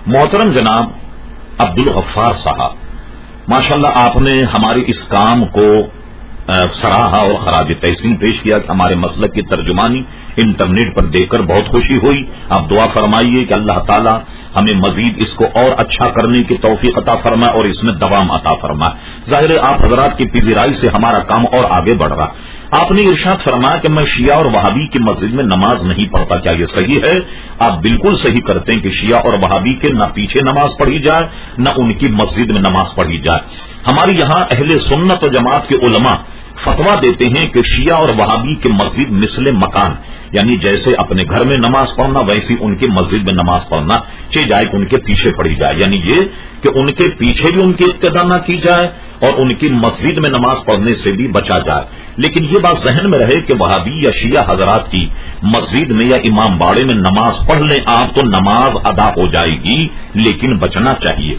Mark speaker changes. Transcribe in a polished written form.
Speaker 1: محترم جناب عبدالغفار صاحب، ماشاءاللہ آپ نے ہمارے اس کام کو سراہا اور خراج تحسین پیش کیا کہ ہمارے مسلک کی ترجمانی انٹرنیٹ پر دیکھ کر بہت خوشی ہوئی. آپ دعا فرمائیے کہ اللہ تعالی ہمیں مزید اس کو اور اچھا کرنے کی توفیق عطا فرمائے اور اس میں دوام عطا فرمائے. ظاہر ہے آپ حضرات کی پذیرائی سے ہمارا کام اور آگے بڑھ رہا. آپ نے ارشاد فرمایا کہ میں شیعہ اور وہابی کی مسجد میں نماز نہیں پڑھتا، کیا یہ صحیح ہے؟ آپ بالکل صحیح کرتے ہیں کہ شیعہ اور وہابی کے نہ پیچھے نماز پڑھی جائے نہ ان کی مسجد میں نماز پڑھی جائے. ہمارے یہاں اہل سنت و جماعت کے علماء فتویٰ دیتے ہیں کہ شیعہ اور وہابی کے مسجد مثل مکان، یعنی جیسے اپنے گھر میں نماز پڑھنا ویسی ان کی مسجد میں نماز پڑھنا چاہیے جائے کہ ان کے پیچھے پڑھی جائے، یعنی یہ کہ ان کے پیچھے بھی ان کی ابتدا نہ کی جائے اور ان کی مسجد میں نماز پڑھنے سے بھی بچا جائے. لیکن یہ بات ذہن میں رہے کہ وہابی یا شیعہ حضرات کی مسجد میں یا امام باڑے میں نماز پڑھ لیں آپ تو نماز ادا ہو جائے گی، لیکن بچنا چاہیے.